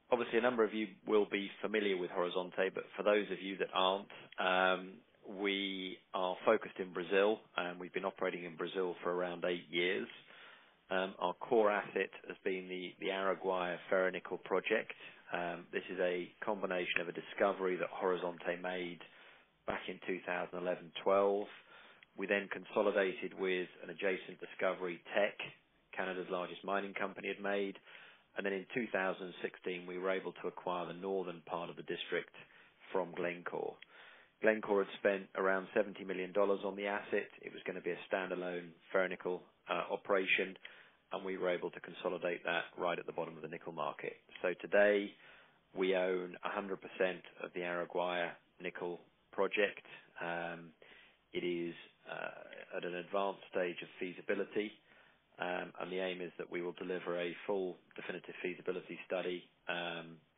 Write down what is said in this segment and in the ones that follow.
Obviously, a number of you will be familiar with Horizonte, but for those of you that aren't, we are focused in Brazil, and we've been operating in Brazil for around 8 years. Our core asset has been the Araguaia ferronickel project. This is a combination of a discovery that Horizonte made back in 2011-12. We then consolidated with an adjacent discovery, Teck, Canada's largest mining company, had made. And then in 2016, we were able to acquire the northern part of the district from Glencore. Glencore had spent around $70 million on the asset. It was going to be a standalone ferronickel operation, and we were able to consolidate that right at the bottom of the nickel market. So today, we own 100% of the Araguaia nickel project. It is at an advanced stage of feasibility. And the aim is that we will deliver a full definitive feasibility study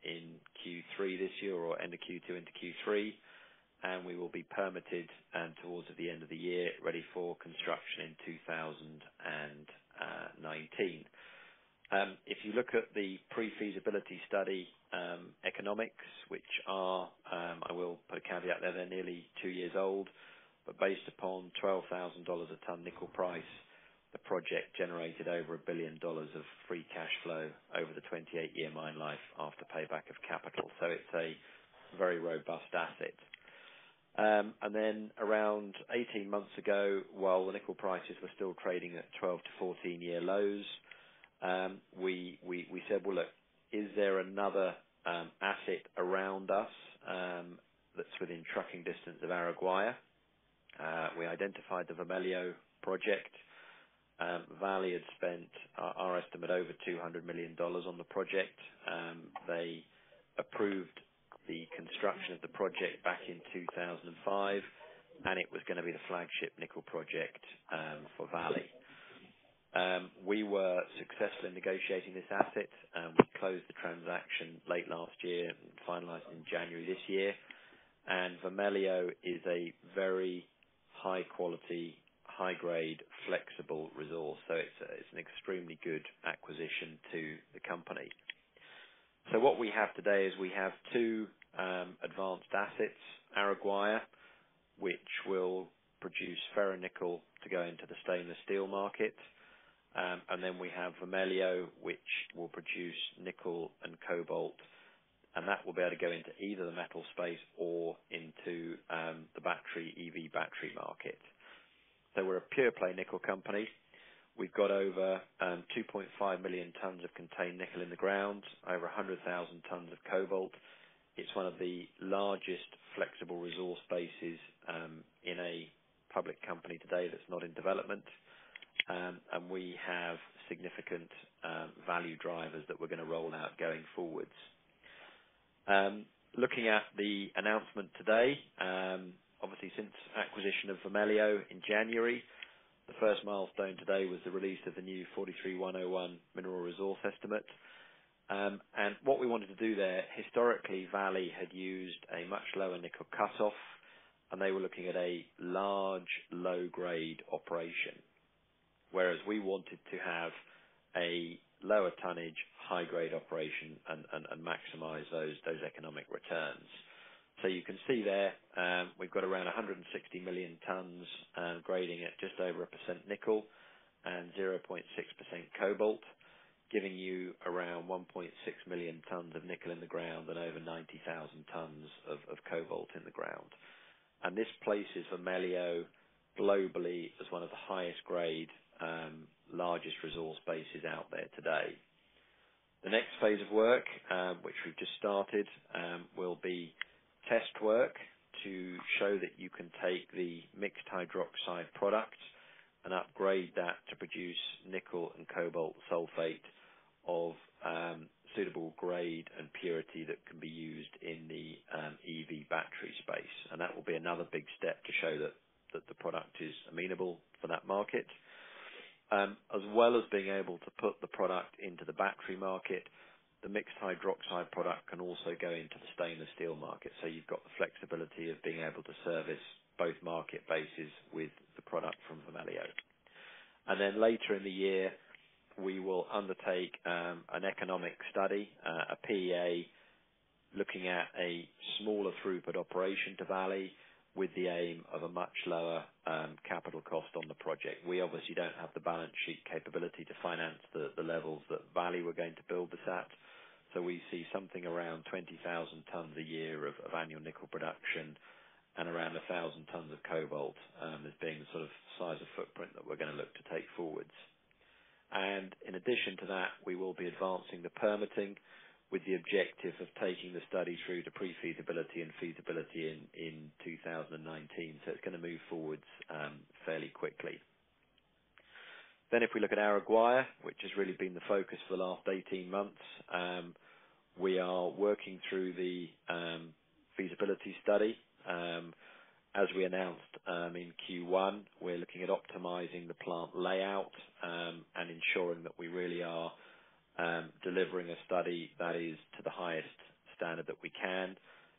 in Q3 this year, or end of Q2 into Q3, and we will be permitted towards the end of the year, ready for construction in 2019. If you look at the pre-feasibility study economics, which are, I will put a caveat there, they're nearly 2 years old, but based upon $12,000 a ton nickel price, the project generated over $1 billion of free cash flow over the 28-year mine life after payback of capital. So it's a very robust asset. And then around 18 months ago, while the nickel prices were still trading at 12 to 14-year lows, we said, well, look, is there another asset around us that's within trucking distance of Araguaia? We identified the Vermelho project. Vale had spent, our estimate, over $200 million on the project. They approved the construction of the project back in 2005, and it was going to be the flagship nickel project for Vale. We were successful in negotiating this asset. We closed the transaction late last year and finalized in January this year. And Vermelho is a very high quality, high-grade, flexible resource. So it's an extremely good acquisition to the company. So what we have today is we have two advanced assets, Araguaia, which will produce ferronickel to go into the stainless steel market. And then we have Vermelho, which will produce nickel and cobalt, and that will be able to go into either the metal space or into the EV battery market. So we're a pure play nickel company. We've got over 2.5 million tons of contained nickel in the ground, over 100,000 tons of cobalt. It's one of the largest flexible resource bases in a public company today that's not in development. And we have significant value drivers that we're going to roll out going forwards. Looking at the announcement today, obviously since acquisition of Vermelho in January, the first milestone today was the release of the new 43101 mineral resource estimate. And what we wanted to do there, historically, Vale had used a much lower nickel cutoff, and they were looking at a large, low-grade operation, whereas we wanted to have a lower tonnage, high-grade operation and maximize those economic returns. So you can see there, we've got around 160 million tons grading at just over 1% nickel and 0.6% cobalt, giving you around 1.6 million tons of nickel in the ground and over 90,000 tons of cobalt in the ground. And this places Vermelho globally as one of the highest grade, largest resource bases out there today. The next phase of work, which we've just started, will be test work to show that you can take the mixed hydroxide product and upgrade that to produce nickel and cobalt sulfate of suitable grade and purity that can be used in the EV battery space. And that will be another big step to show that the product is amenable for that market. As well as being able to put the product into the battery market, the mixed hydroxide product can also go into the stainless steel market. So you've got the flexibility of being able to service both market bases with the product from Vermelho. And then later in the year, we will undertake an economic study, a PEA, looking at a smaller throughput operation to Valley with the aim of a much lower capital cost on the project. We obviously don't have the balance sheet capability to finance the levels that Valley were going to build this at. So we see something around 20,000 tons a year of annual nickel production and around 1,000 tons of cobalt as being the sort of size of footprint that we're going to look to take forwards. And in addition to that, we will be advancing the permitting with the objective of taking the study through to pre-feasibility and feasibility in 2019. So it's going to move forwards fairly quickly. Then if we look at Araguaia, which has really been the focus for the last 18 months, we are working through the feasibility study. As we announced in Q1, we're looking at optimizing the plant layout and ensuring that we really are delivering a study that is to the highest standard that we can,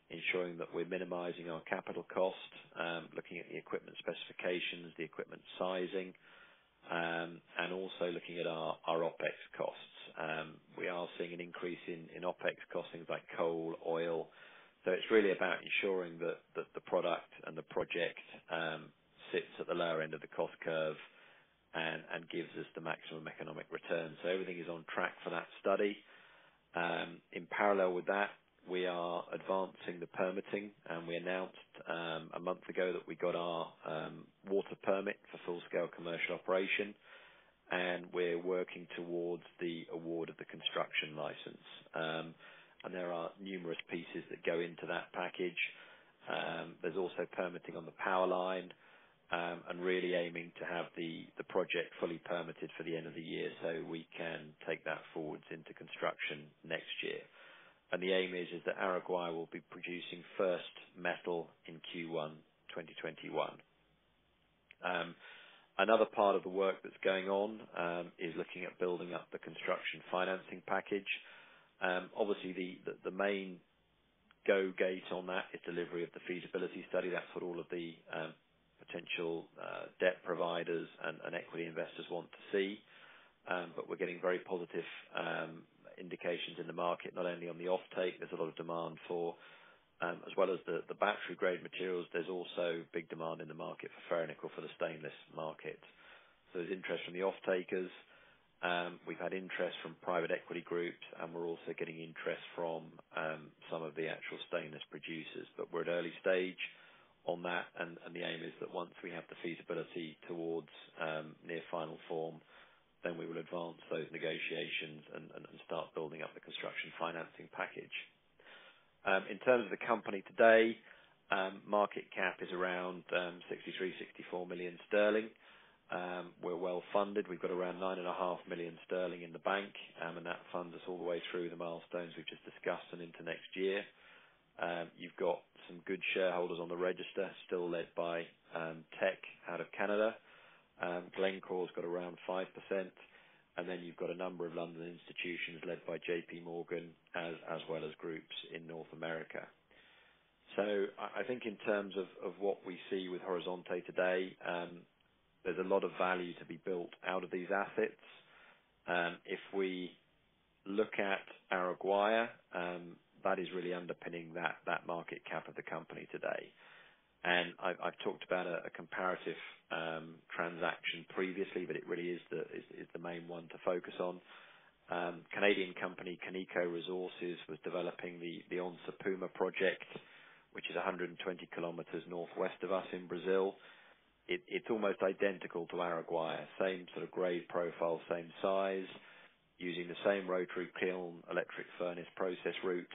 ensuring that we're minimizing our capital cost, looking at the equipment specifications, the equipment sizing, and also looking at our OpEx costs. We are seeing an increase in OpEx costs, things like coal, oil. So it's really about ensuring that the product and the project sits at the lower end of the cost curve and gives us the maximum economic return. So everything is on track for that study. In parallel with that, we are advancing the permitting, and we announced a month ago that we got our water permit for full-scale commercial operation, and we're working towards the award of the construction license. And there are numerous pieces that go into that package. There's also permitting on the power line, and really aiming to have the project fully permitted for the end of the year so we can take that forwards into construction next year. And the aim is that Araguaia will be producing first metal in Q1 2021. Another part of the work that's going on is looking at building up the construction financing package. Obviously, the main go gate on that is delivery of the feasibility study. That's what all of the potential debt providers and equity investors want to see. But we're getting very positive indications in the market, not only on the offtake. There's a lot of demand for, as well as the battery grade materials, there's also big demand in the market for ferronickel for the stainless market. So there's interest from the off-takers. We've had interest from private equity groups, and we're also getting interest from some of the actual stainless producers. But we're at early stage on that, and the aim is that once we have the feasibility towards near final form, then we will advance those negotiations and start building up the construction financing package. In terms of the company today, market cap is around 63-64 million sterling. We're well funded. We've got around 9.5 million sterling in the bank, and that funds us all the way through the milestones we've just discussed and into next year. You've got some good shareholders on the register, still led by Teck out of Canada. Glencore's got around 5%, and then you've got a number of London institutions led by JP Morgan as well as groups in North America. So I think in terms of what we see with Horizonte today, there's a lot of value to be built out of these assets. If we look at Araguaia, that is really underpinning that market cap of the company today. And I've talked about a comparative transaction previously, but it really is the main one to focus on. Canadian company Canico Resources was developing the Onça Puma project, which is 120 kilometers northwest of us in Brazil. It's almost identical to Araguaia, same sort of grade profile, same size, using the same rotary kiln electric furnace process route,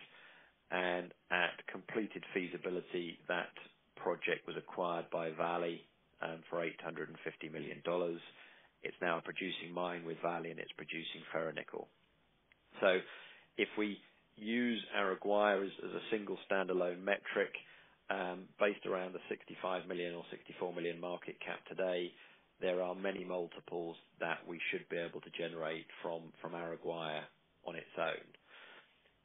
and at completed feasibility, that project was acquired by Valley for $850 million. It's now a producing mine with Valley, and it's producing ferronickel. So if we use Araguaia as a single standalone metric, based around the 65 million or 64 million market cap today, there are many multiples that we should be able to generate from Araguaia on its own.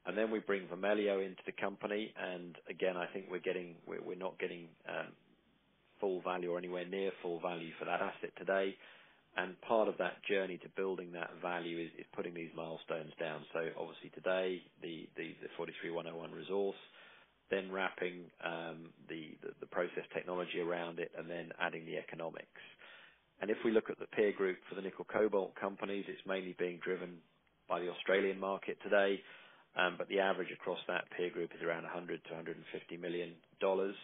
And then we bring Vermelho into the company, and again, I think we're not getting full value or anywhere near full value for that asset today. And part of that journey to building that value is putting these milestones down. So obviously today, the 43101 resource, then wrapping the process technology around it, and then adding the economics. And if we look at the peer group for the nickel cobalt companies, it's mainly being driven by the Australian market today, but the average across that peer group is around 100 to 150 million dollars.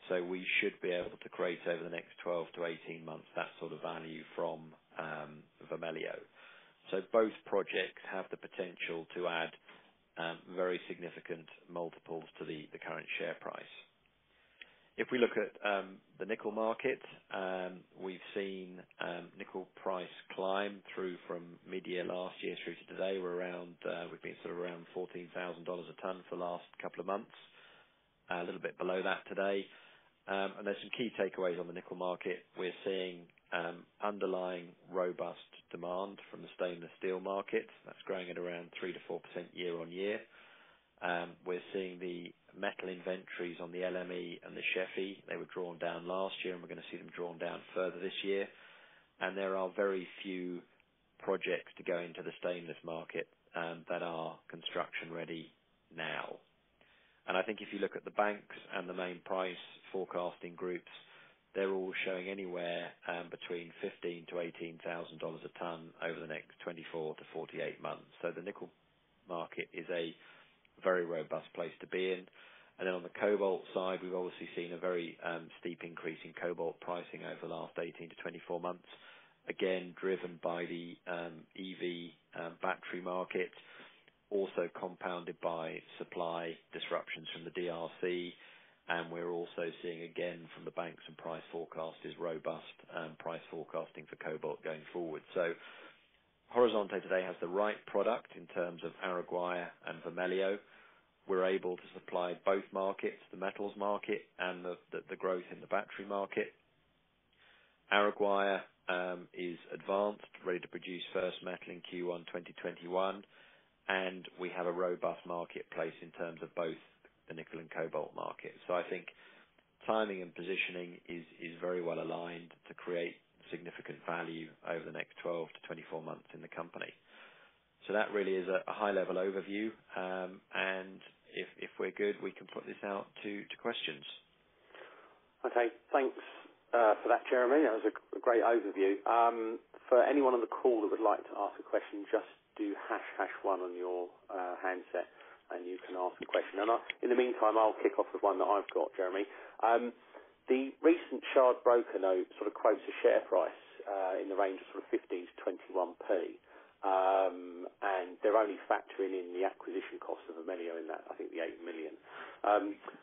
So we should be able to create over the next 12 to 18 months that sort of value from Vermelho. So both projects have the potential to add very significant multiples to the current share price. If we look at the nickel market, we've seen nickel price climb through from mid-year last year through to today. We've been sort of around $14,000 a ton for the last couple of months, a little bit below that today. And there's some key takeaways on the nickel market. We're seeing underlying robust demand from the stainless steel market. That's growing at around 3 to 4% year on year. We're seeing the metal inventories on the LME and the SHFE. They were drawn down last year, and we're going to see them drawn down further this year. And there are very few projects to go into the stainless market that are construction ready now. And I think if you look at the banks and the main price forecasting groups, they're all showing anywhere between $15,000 to $18,000 a ton over the next 24 to 48 months. So the nickel market is a very robust place to be in. And then on the cobalt side, we've obviously seen a very steep increase in cobalt pricing over the last 18 to 24 months, again driven by the EV battery market, also compounded by supply disruptions from the DRC. And we're also seeing, again, from the banks and price forecasters, robust price forecasting for cobalt going forward. So Horizonte today has the right product in terms of Araguaia and Vermelho. We're able to supply both markets, the metals market and the growth in the battery market. Araguaia is advanced, ready to produce first metal in Q1 2021, and we have a robust marketplace in terms of both the nickel and cobalt market. So I think timing and positioning is very well aligned to create significant value over the next 12 to 24 months in the company. So that really is a high-level overview, and if we're good, we can put this out to questions. Okay, thanks for that, Jeremy. That was a great overview. For anyone on the call that would like to ask a question, just do #1 on your handset, and you can ask a question. And in the meantime, I'll kick off with one that I've got, Jeremy. The recent Shard broker note sort of quotes a share price in the range of sort of 15 to 21p. And they're only factoring in the acquisition cost of Vermelho in that, I think, the 8 million.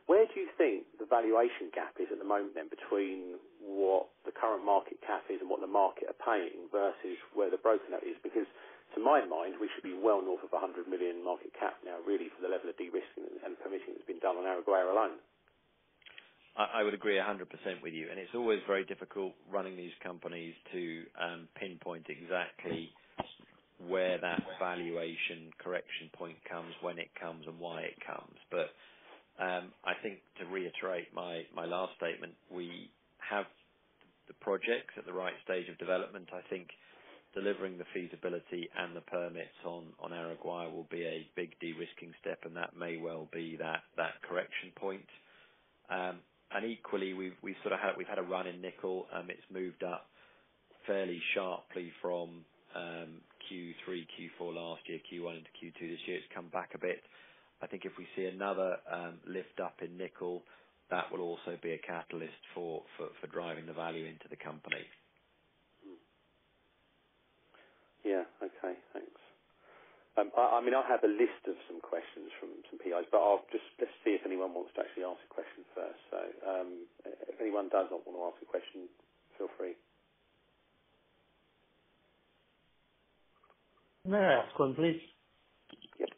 Where do you think the valuation gap is at the moment then between what the current market cap is and what the market are paying versus where the broker note is? Because to my mind, we should be well north of 100 million market cap now, really, for the level of de-risking and permitting that's been done on Araguaia alone. I would agree 100% with you, and it's always very difficult running these companies to pinpoint exactly where that valuation correction point comes, when it comes, and why it comes. But I think, to reiterate my last statement, we have the projects at the right stage of development. I think delivering the feasibility and the permits on Araguaia will be a big de-risking step, and that may well be that correction point. And equally, we've had a run in nickel. It's moved up fairly sharply from Q3, Q4 last year, Q1 into Q2 this year. It's come back a bit. I think if we see another lift up in nickel, that will also be a catalyst for driving the value into the company. Yeah, okay, thanks. I mean, I have a list of some questions from some PIs, but let's see if anyone wants to actually ask a question first. So if anyone does not want to ask a question, feel free. May I ask one, please? Yep.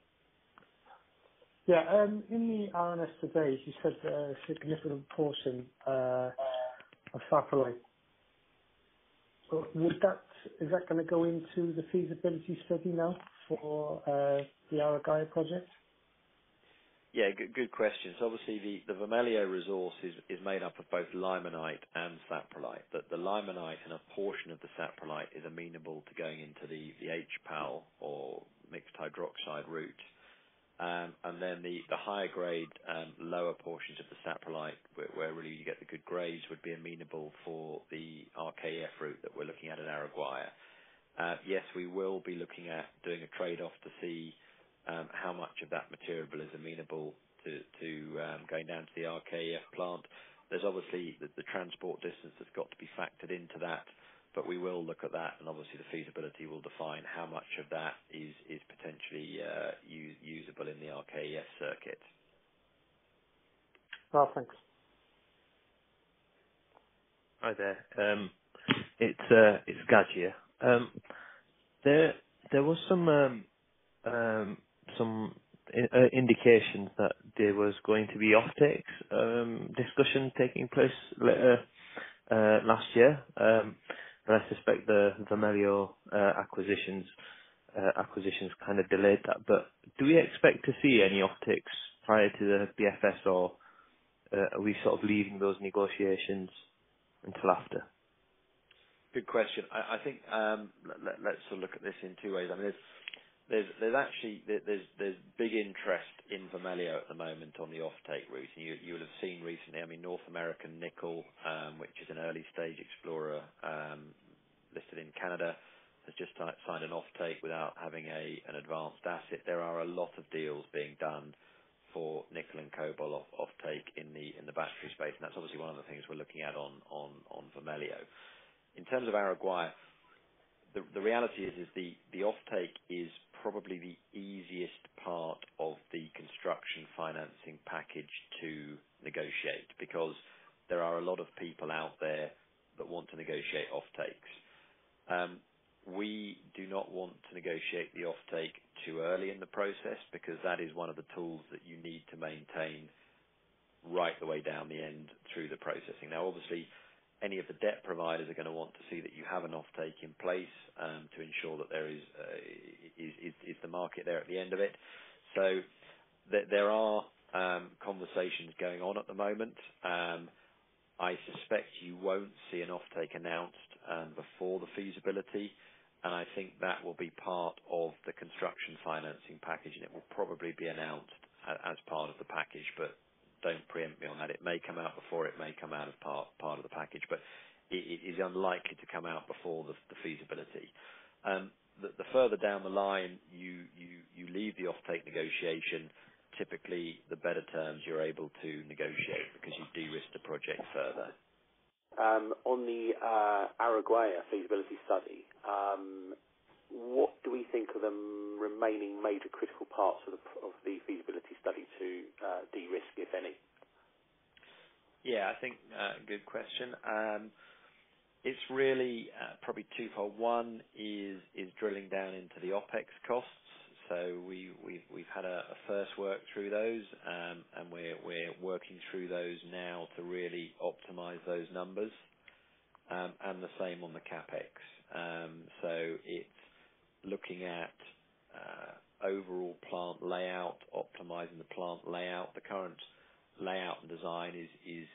Yeah, in the RNS today, you said a significant portion of saprolite. Is that going to go into the feasibility study now for the Araguaia project? Yeah, good question. So obviously the Vermelho resource is made up of both limonite and saprolite. The limonite and a portion of the saprolite is amenable to going into the HPAL or mixed hydroxide route. And then the higher grade, lower portions of the saprolite, where really you get the good grades, would be amenable for the RKEF route that we're looking at in Araguaia. Yes, we will be looking at doing a trade-off to see how much of that material is amenable to going down to the RKEF plant. There's obviously the transport distance that's got to be factored into that, but we will look at that, and obviously the feasibility will define how much of that is potentially usable in the RKEF circuit. Well, thanks. Hi there. It's Gaj here. There was some indications that there was going to be offtakes discussion taking place later last year, but I suspect the Vermelho acquisitions kind of delayed that. But do we expect to see any offtakes prior to the BFS, or are we sort of leaving those negotiations until after? Good question. I think let's sort of look at this in two ways. I mean, there's actually big interest in Vermelho at the moment on the offtake route. And you will have seen recently, I mean, North American Nickel, which is an early stage explorer listed in Canada, has just signed an offtake without having an advanced asset. There are a lot of deals being done for nickel and cobalt offtake in the battery space, and that's obviously one of the things we're looking at on Vermelho. In terms of Araguaia, the reality is the offtake is probably the easiest part of the construction financing package to negotiate, because there are a lot of people out there that want to negotiate offtakes. We do not want to negotiate the offtake too early in the process, because that is one of the tools that you need to maintain right the way down the end through the processing. Now, obviously, any of the debt providers are going to want to see that you have an offtake in place to ensure that there is the market there at the end of it. So there are conversations going on at the moment. I suspect you won't see an offtake announced before the feasibility, and I think that will be part of the construction financing package, and it will probably be announced as part of the package, but don't preempt me on that. It may come out before, it may come out as part of the package, but it is unlikely to come out before the feasibility. The further down the line you leave the offtake negotiation, typically the better terms you're able to negotiate, because you de-risk the project further. On the Araguaia feasibility study, what do we think are the remaining major critical parts of the feasibility study to de-risk, if any? Yeah, I think good question. It's really probably twofold. One is drilling down into the OPEX costs. So we've had a first work through those, and we're working through those now to really optimize those numbers, and the same on the capex. So it's looking at overall plant layout, optimizing the plant layout. The current layout and design is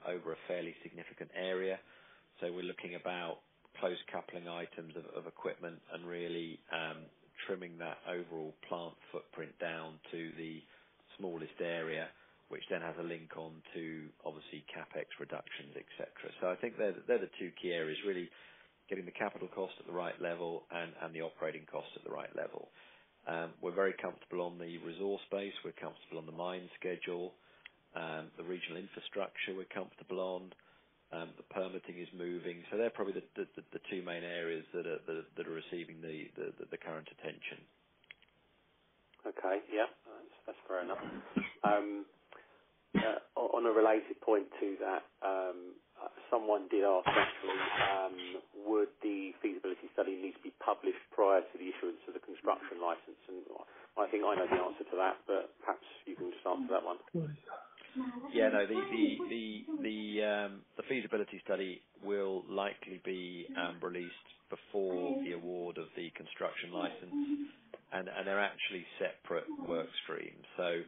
over a fairly significant area, so we're looking about close coupling items of equipment and really trimming that overall plant footprint down to the smallest area, which then has a link on to obviously capex reductions, etc. So I think they're the two key areas, really getting the capital cost at the right level and the operating cost at the right level. We're very comfortable on the resource base. We're comfortable on the mine schedule. The regional infrastructure we're comfortable on. The permitting is moving. So they're probably the two main areas that are receiving the current attention. Okay, yeah, that's fair enough. On a related point to that, someone did ask actually, would the feasibility study need to be published prior to the issuance of the construction license? And I think I know the answer to that, but perhaps you can just answer that one. Yeah, no, the feasibility study will likely be released before the award of the construction license, and they're actually separate work streams. So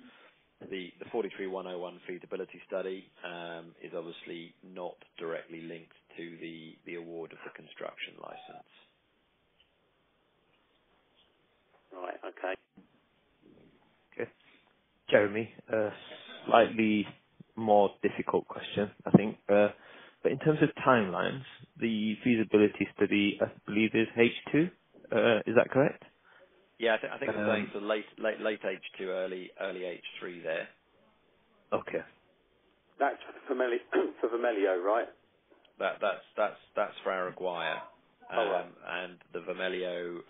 The 43101 feasibility study is obviously not directly linked to the award of the construction license. Right. Okay. Okay. Jeremy, a slightly more difficult question, I think. But in terms of timelines, the feasibility study, I believe, is H2. Is that correct? Yeah, I think we're saying sort of late H2, early H3 there. Okay. That's for Vermelho, right? That's for Araguaia. Oh, right. And the Vermelho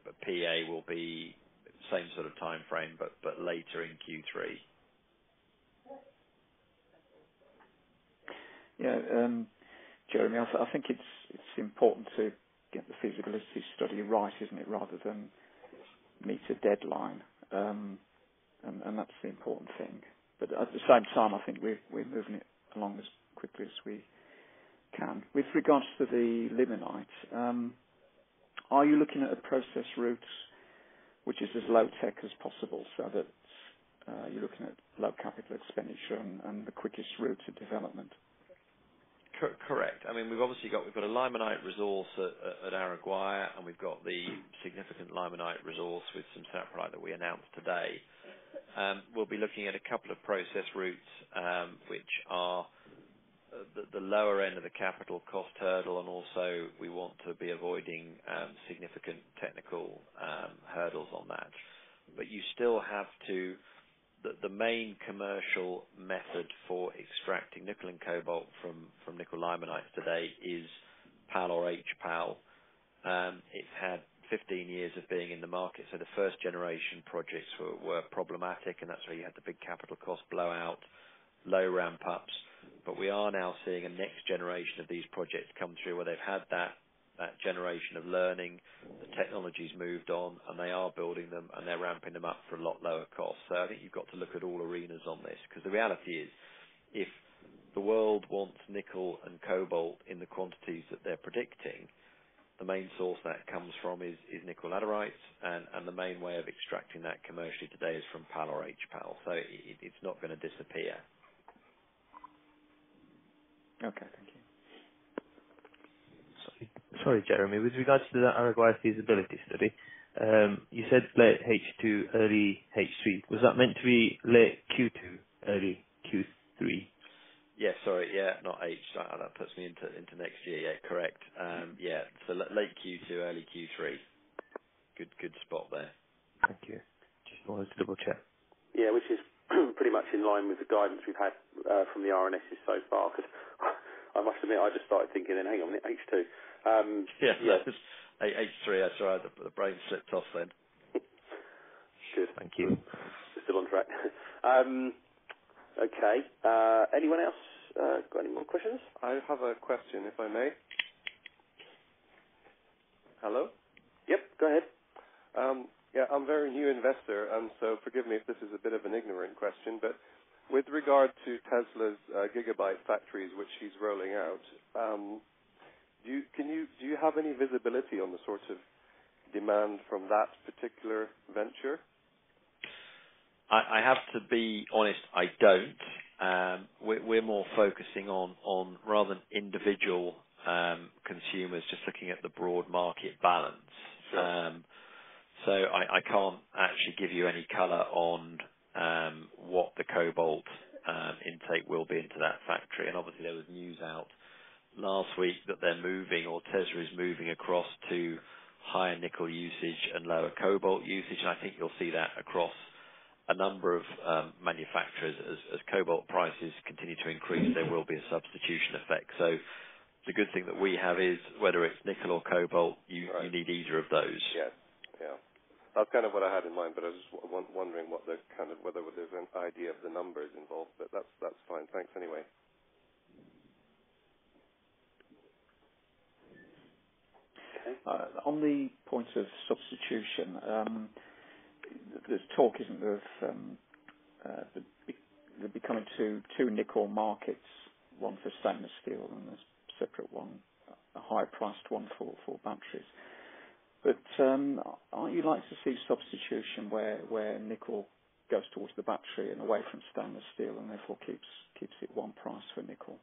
PA will be same sort of time frame, but later in Q3. Yeah, Jeremy, I think it's important to get the feasibility study right, isn't it, rather than meet a deadline, and that's the important thing. But at the same time, I think we're moving it along as quickly as we can. With regards to the limonite, are you looking at a process route which is as low tech as possible, so that you're looking at low capital expenditure and the quickest route to development? Correct. I mean, we've got a limonite resource at Araguaia, and we've got the significant limonite resource with some saprolite that we announced today. We'll be looking at a couple of process routes, which are the lower end of the capital cost hurdle, and also we want to be avoiding significant technical hurdles on that. But you still have to. The main commercial method for extracting nickel and cobalt from nickel limonites today is PAL or HPAL. It's had 15 years of being in the market, so the first generation projects were problematic, and that's where you had the big capital cost blowout, low ramp ups. But we are now seeing a next generation of these projects come through where they've had that generation of learning, the technology's moved on, and they are building them, and they're ramping them up for a lot lower cost. So I think you've got to look at all arenas on this, because the reality is, if the world wants nickel and cobalt in the quantities that they're predicting, the main source that comes from is nickel laterites, and the main way of extracting that commercially today is from PAL or HPAL. So it's not going to disappear. Okay, thank you. Sorry, Jeremy. With regards to the Araguaia feasibility study, you said late H2, early H3. Was that meant to be late Q2, early Q3? Yeah, sorry. Yeah, not H. That puts me into next year. Yeah, correct. Yeah, so late Q2, early Q3. Good spot there. Thank you. Just wanted to double check. Yeah, which is pretty much in line with the guidance we've had from the RNSs so far. Because I must admit, I just started thinking, then hang on, H2. Yeah. H3. That's right. The brain slipped off then. Good. Thank you. Still on track. Okay. Anyone else got any more questions? I have a question, if I may. Hello? Yep, go ahead. Yeah, I'm a very new investor, and so forgive me if this is a bit of an ignorant question, but with regard to Tesla's gigabyte factories, which he's rolling out, do you have any visibility on the sort of demand from that particular venture? I have to be honest, I don't. We're more focusing on rather than individual consumers, just looking at the broad market balance. Sure. So I can't actually give you any colour on what the cobalt intake will be into that factory. And obviously there was news out last week that they're moving, or Tesla is moving across to higher nickel usage and lower cobalt usage. And I think you'll see that across a number of manufacturers. As cobalt prices continue to increase, there will be a substitution effect. So the good thing that we have is, whether it's nickel or cobalt, you need either of those. Yes. Yeah. That's kind of what I had in mind, but I was just wondering what the kind of, whether there's an idea of the numbers involved. But that's fine. Thanks anyway. On the point of substitution, there's talk, isn't there, of there becoming two nickel markets, one for stainless steel and a separate one, a higher priced one for batteries. But aren't you like to see substitution where nickel goes towards the battery and away from stainless steel, and therefore keeps it one price for nickel?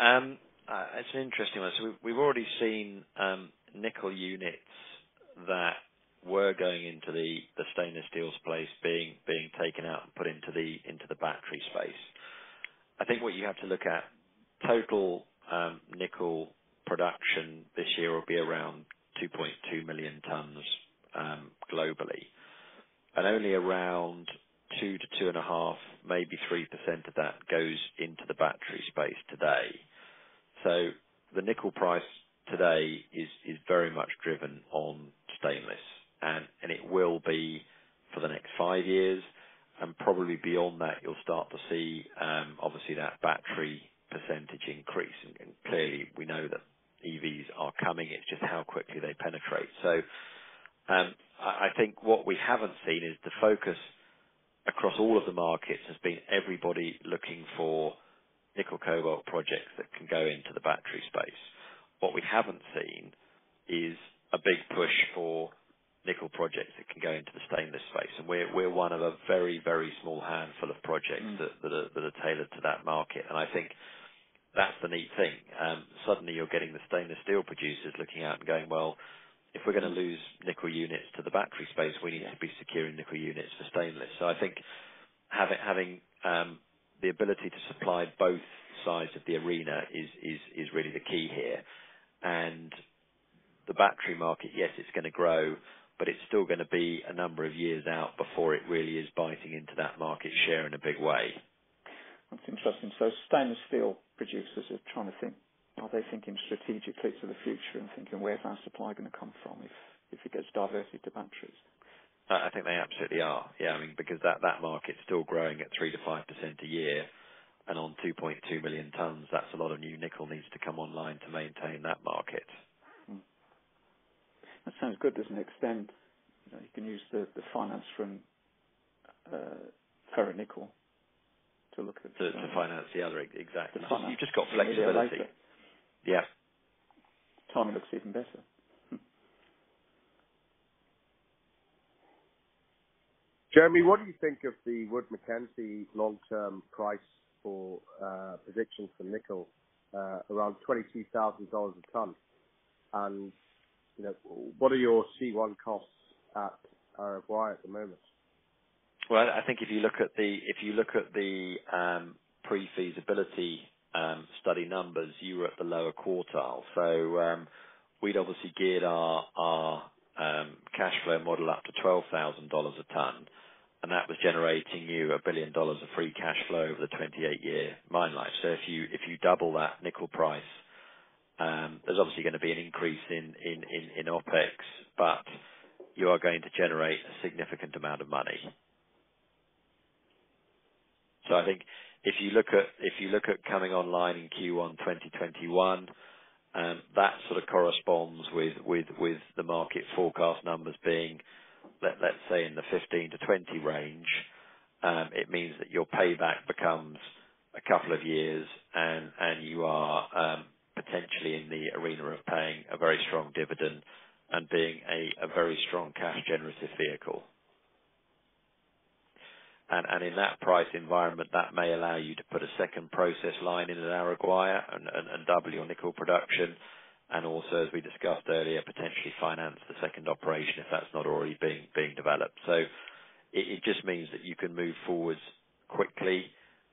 It's an interesting one. So we've already seen nickel units that were going into the stainless steel space being taken out and put into the battery space. I think what you have to look at, total nickel production this year will be around 2.2 million tons globally, and only around 2 to 2.5, maybe 3% of that goes into the battery space today. So the nickel price today is very much driven on stainless, and it will be for the next 5 years, and probably beyond that you'll start to see obviously that battery percentage increase, and clearly we know that EVs are coming, it's just how quickly they penetrate. So I think what we haven't seen is the focus across all of the markets has been everybody looking for nickel cobalt projects that can go into the battery space. What we haven't seen is a big push for nickel projects that can go into the stainless space, and we're one of a very, very small handful of projects that are tailored to that market. And I think that's the neat thing. Suddenly you're getting the stainless steel producers looking out and going, well, if we're going to lose nickel units to the battery space, we need to be securing nickel units for stainless. So I think having the ability to supply both sides of the arena is really the key here. And the battery market, yes, it's going to grow, but it's still going to be a number of years out before it really is biting into that market share in a big way. That's interesting. So stainless steel producers are trying to think, are they thinking strategically to the future and thinking, where's our supply going to come from if it gets diverted to batteries? I think they absolutely are. Yeah, I mean, because that market's still growing at 3 to 5% a year, and on 2.2 million tons, that's a lot of new nickel needs to come online to maintain that market. That sounds good, doesn't it? Extend, you can use the finance from ferronickel to look at to finance the other, exactly. You've just got later. flexibility. Yeah. Timing looks even better. Jeremy, what do you think of the Wood Mackenzie long-term price for predictions for nickel around $22,000 a ton? And what are your C1 costs at Araguaia at the moment? Well, I think if you look at the pre-feasibility study numbers, you were at the lower quartile. So we'd obviously geared our cash flow model up to $12,000 a ton, and that was generating you $1 billion of free cash flow over the 28-year mine life. So if you double that nickel price, there's obviously going to be an increase in OPEX, but you are going to generate a significant amount of money. So I think if you look at coming online in Q1 2021, that sort of corresponds with the market forecast numbers being, let's say, in the 15 to 20 range. It means that your payback becomes a couple of years, and you are potentially in the arena of paying a very strong dividend and being a very strong cash generative vehicle. And in that price environment, that may allow you to put a second process line in at Araguaia and double your nickel production, and also, as we discussed earlier, potentially finance the second operation if that's not already being developed. So it just means that you can move forwards quickly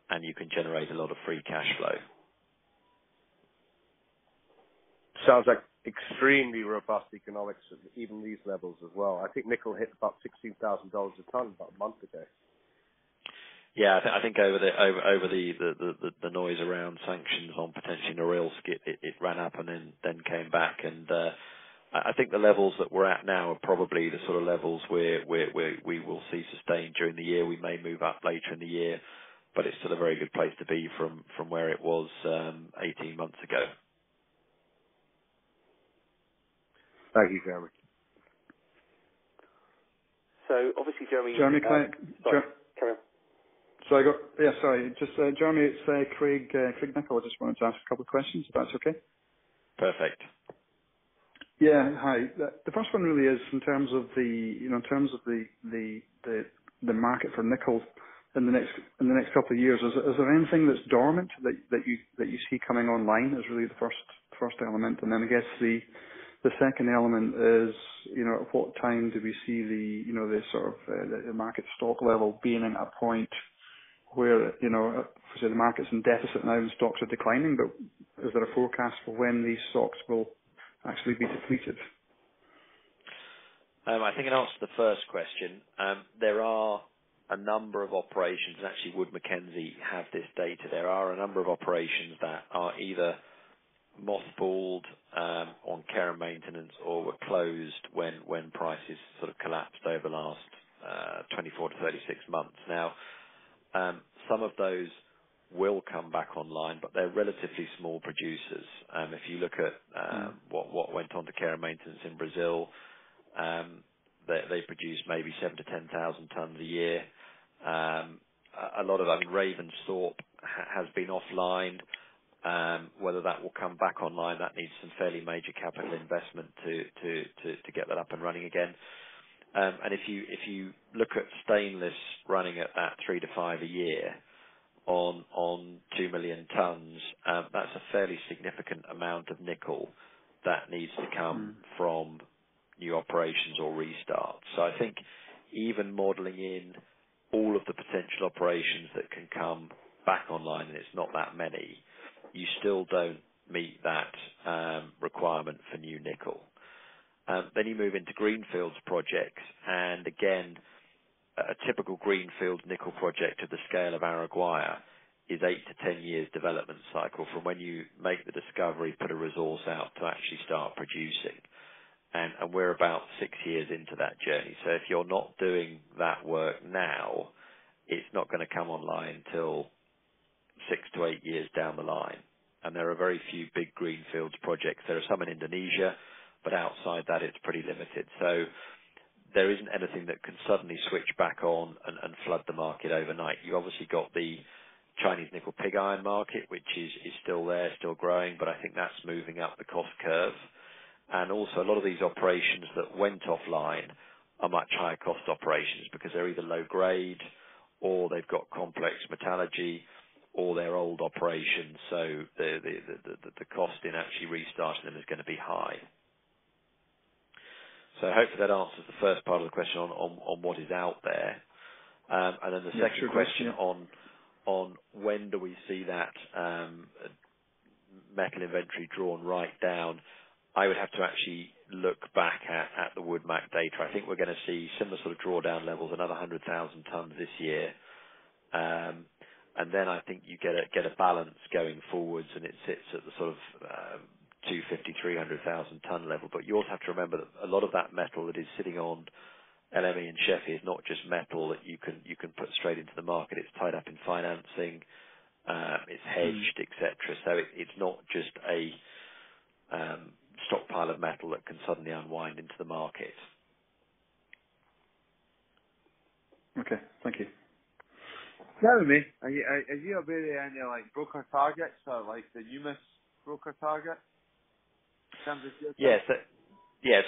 and you can generate a lot of free cash flow. Sounds like extremely robust economics at even these levels as well. I think nickel hit about $16,000 a ton about a month ago. Yeah, I think over the noise around sanctions on potentially Norilsk, it ran up and then came back, and I think the levels that we're at now are probably the sort of levels where we will see sustained during the year. We may move up later in the year, but it's still a very good place to be from where it was 18 months ago. Thank you, Jeremy. So obviously, Jeremy. Jeremy, carry on. So Jeremy, it's Craig Nicol. I just wanted to ask a couple of questions, if that's okay. Perfect. Yeah, hi. The first one really is in terms of the the market for nickel in the next couple of years? Is there anything that's dormant that you see coming online? Is really the first element, and then I guess the second element is, at what time do we see the sort of the market stock level being at a point where, obviously the market's in deficit now and stocks are declining, but is there a forecast for when these stocks will actually be depleted? I think in answer to the first question, there are a number of operations, and actually Wood Mackenzie have this data. There are a number of operations that are either mothballed on care and maintenance or were closed when prices sort of collapsed over the last 24 to 36 months. Now, some of those will come back online, but they're relatively small producers. If you look at what went on to care and maintenance in Brazil, they produce maybe 7,000 to 10,000 tons a year. A lot of, Ravensthorpe has been offline. Whether that will come back online, that needs some fairly major capital investment to get that up and running again. And if you look at stainless running at that 3 to 5 a year on 2 million tons, that's a fairly significant amount of nickel that needs to come from new operations or restarts. So I think even modelling in all of the potential operations that can come back online, and it's not that many, you still don't meet that requirement for new nickel. Then you move into greenfields projects, and again, a typical greenfield nickel project of the scale of Araguaia is 8 to 10 years development cycle from when you make the discovery, put a resource out to actually start producing. And we're about 6 years into that journey. So if you're not doing that work now, it's not going to come online till 6 to 8 years down the line. And there are very few big greenfields projects. There are some in Indonesia, but outside that it's pretty limited. So there isn't anything that can suddenly switch back on and flood the market overnight. You obviously got the Chinese nickel pig iron market, which is still there, still growing, but I think that's moving up the cost curve. And also a lot of these operations that went offline are much higher cost operations because they're either low grade or they've got complex metallurgy or they're old operations. So the cost in actually restarting them is going to be high. So hopefully that answers the first part of the question on what is out there. And then the second question on when do we see that metal inventory drawn right down, I would have to actually look back at the Wood Mac data. I think we're going to see similar sort of drawdown levels, another 100,000 tons this year. And then I think you get a balance going forwards, and it sits at the sort of 250,000, 300,000 ton level. But you also have to remember that a lot of that metal that is sitting on LME and Sheffield is not just metal that you can put straight into the market. It's tied up in financing, it's hedged, etc. So it's not just a stockpile of metal that can suddenly unwind into the market. Okay, thank you. Jeremy, are you aware of any broker targets or the UMIS broker target? Yes.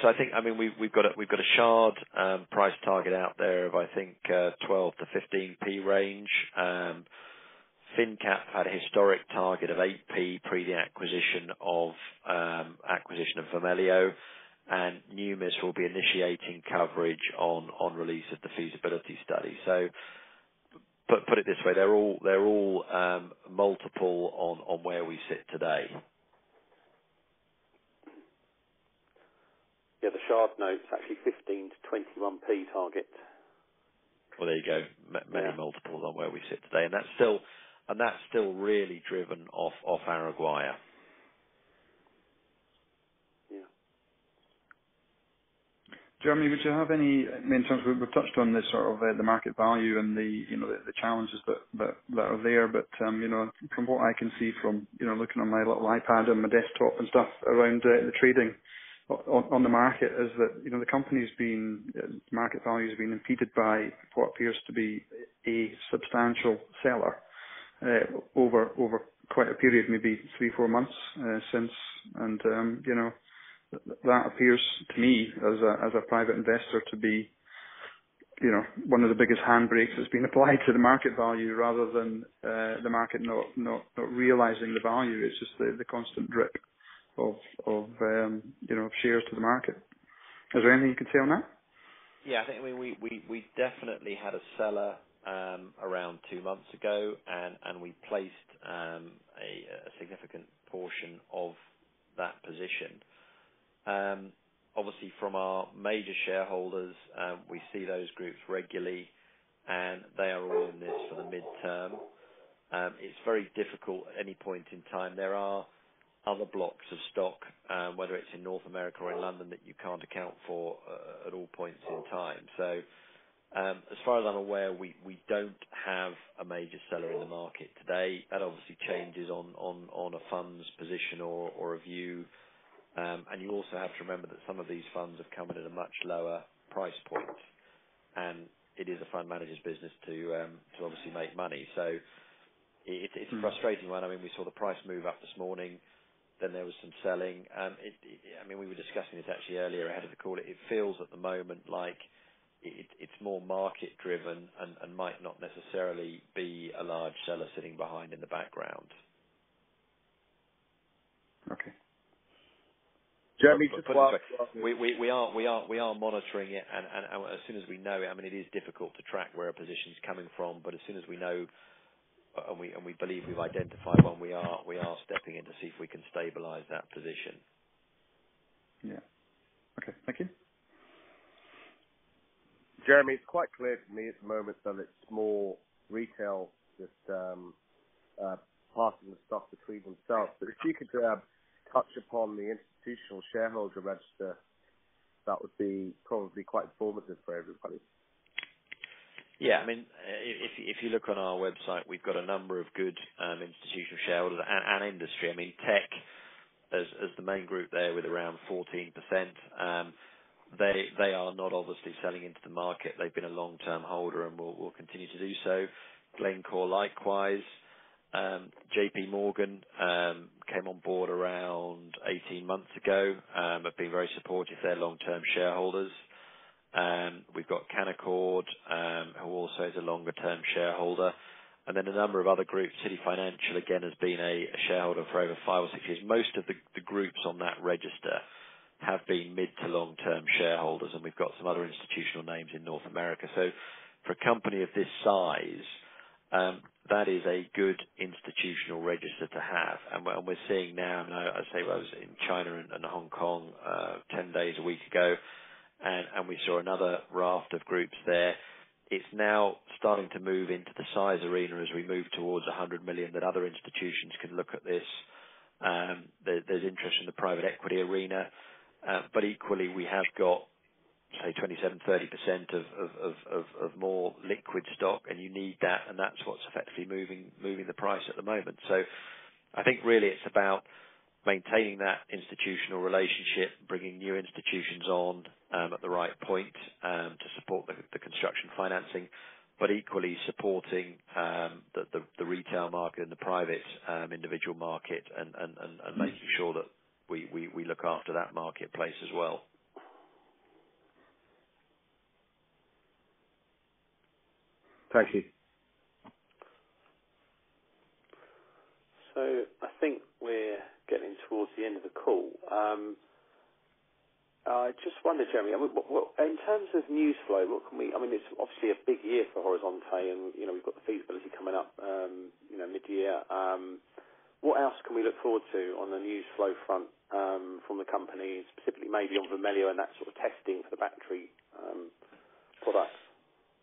So I think we've got a shard price target out there of I think 12 to 15p range. FinCap had a historic target of 8p pre the acquisition of Vermelho, and Numis will be initiating coverage on release of the feasibility study. So put it this way, they're all multiple on where we sit today. Yeah, the shard note's actually 15 to 21p target. Well, there you go. Many multiples on where we sit today, and that's still really driven off Araguaia. Yeah. Jeremy, would you have any? In terms of, we've touched on this sort of the market value and the challenges that are there, but from what I can see from looking on my little iPad and my desktop and stuff around the trading on the market is that the company's market value has been impeded by what appears to be a substantial seller over quite a period, maybe 3-4 months since, and that appears to me as a private investor to be one of the biggest handbrakes that's been applied to the market value rather than the market not realizing the value. It's just the constant drip of shares to the market. Is there anything you can say on that? Yeah, I think we definitely had a seller around 2 months ago, and we placed a significant portion of that position. Obviously, from our major shareholders, we see those groups regularly, and they are all in this for the midterm. It's very difficult at any point in time. There are other blocks of stock, whether it's in North America or in London, that you can't account for at all points in time. So, as far as I'm aware, we don't have a major seller in the market today. That obviously changes on a fund's position or a view. And you also have to remember that some of these funds have come in at a much lower price point, and it is a fund manager's business to obviously make money. So it's a frustrating one. I mean, we saw the price move up this morning. Then there was some selling. We were discussing this actually earlier ahead of the call. It feels at the moment like it's more market driven and might not necessarily be a large seller sitting behind in the background. Okay. Jeremy, we are monitoring it, and as soon as we know it, it is difficult to track where a position's coming from. But as soon as we know, and we believe we've identified one, we are stepping in to see if we can stabilise that position. Yeah. Okay. Thank you. Jeremy, it's quite clear to me at the moment that it's more retail just passing the stock between themselves. But if you could touch upon the institutional shareholder register, that would be probably quite informative for everybody. Yeah, if you look on our website, we've got a number of good institutional shareholders and industry. Tech as the main group there with around 14%. They are not obviously selling into the market. They've been a long-term holder and will continue to do so. Glencore likewise. JP Morgan came on board around 18 months ago, have been very supportive. They're long-term shareholders. We've got Canaccord, who also is a longer-term shareholder. And then a number of other groups. City Financial, again, has been a shareholder for over 5 or 6 years. Most of the groups on that register have been mid to long-term shareholders, and we've got some other institutional names in North America. So for a company of this size, that is a good institutional register to have. And we're seeing now, I was in China and Hong Kong 10 days a week ago, and we saw another raft of groups there. It's now starting to move into the size arena as we move towards 100 million, that other institutions can look at this. There's interest in the private equity arena, but equally we have got, say, 27-30% of more liquid stock, and you need that, and that's what's effectively moving the price at the moment. So I think really it's about maintaining that institutional relationship, bringing new institutions on at the right point to support the construction financing, but equally supporting the retail market and the private individual market, and making sure that we look after that marketplace as well. Thank you. So I think we're getting towards the end of the call. I just wonder, Jeremy, in terms of news flow, what can we? It's obviously a big year for Horizonte, and we've got the feasibility coming up, mid-year. What else can we look forward to on the news flow front from the company, specifically maybe on Vermelho and that sort of testing for the battery products?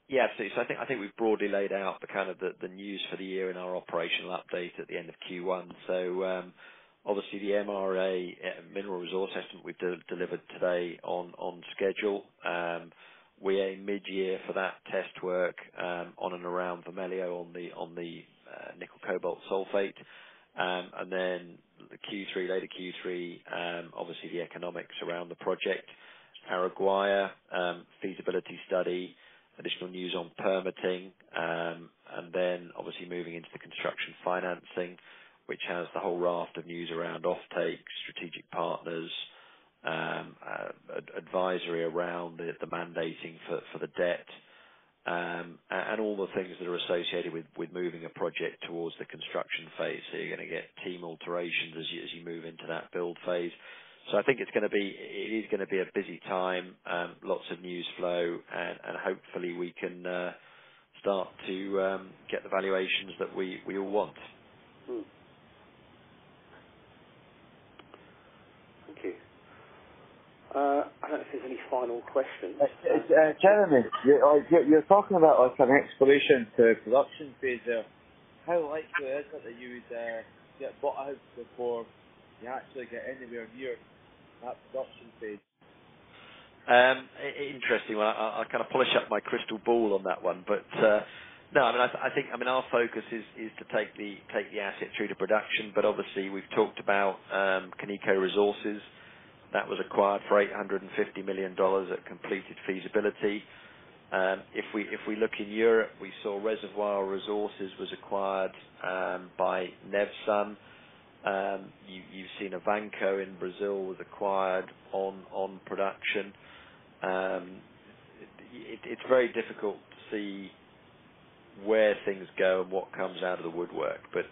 Yeah, so I think we've broadly laid out the kind of the news for the year in our operational update at the end of Q1. So obviously the MRA mineral resource estimate we've delivered today on schedule. We aim mid-year for that test work on and around Vermelho on the nickel cobalt sulfate, and then later Q3, obviously the economics around the project. Araguaia feasibility study. Additional news on permitting, and then obviously moving into the construction financing, which has the whole raft of news around offtake, strategic partners, advisory around the mandating for the debt, and all the things that are associated with moving a project towards the construction phase. So you're going to get team alterations as you move into that build phase. So I think it is going to be a busy time, lots of news flow, and hopefully we can start to get the valuations that we all want. Thank you. I don't know if there's any final questions. Jeremy, you're talking about like an exploration to production phase there. How likely is it that you would get bought out before you actually get anywhere near that production phase? Interesting. Well, I'll kind of polish up my crystal ball on that one, but no, I think our focus is to take the asset through to production. But obviously, we've talked about Conoco Resources. That was acquired for $850 million at completed feasibility. If we look in Europe, we saw Reservoir Resources was acquired by Nevsun. You've seen Avanco in Brazil was acquired on production. It's very difficult to see where things go and what comes out of the woodwork. But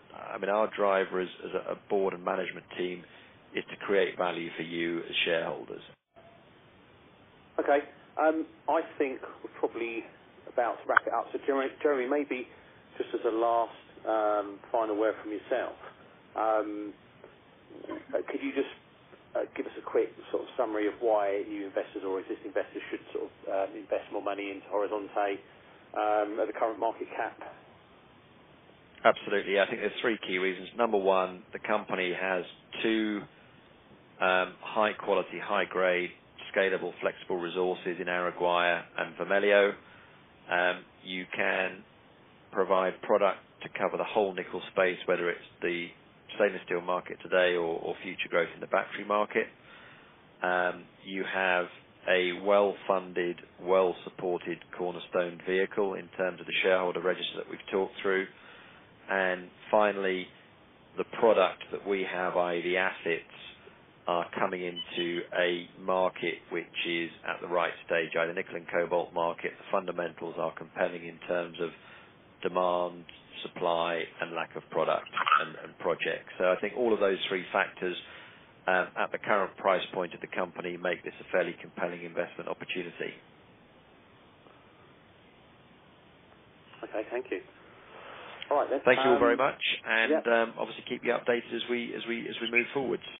our driver as a board and management team is to create value for you as shareholders. Okay. I think we're probably about to wrap it up. So Jeremy, maybe just as a last final word from yourself, could you just give us a quick sort of summary of why new investors or existing investors should sort of invest more money into Horizonte at the current market cap? Absolutely. I think there's three key reasons. Number one, the company has two high quality, high grade, scalable, flexible resources in Araguaia and Vermelho. You can provide product to cover the whole nickel space, whether it's the stainless steel market today or future growth in the battery market. You have a well-funded, well-supported cornerstone vehicle in terms of the shareholder register that we've talked through. And finally, the product that we have, i.e. the assets, are coming into a market which is at the right stage, the nickel and cobalt market. The fundamentals are compelling in terms of demand, supply, and lack of product and projects. So I think all of those three factors at the current price point of the company make this a fairly compelling investment opportunity. Okay, thank you. All right then. Thank you all very much, and obviously keep you updated as we move forwards.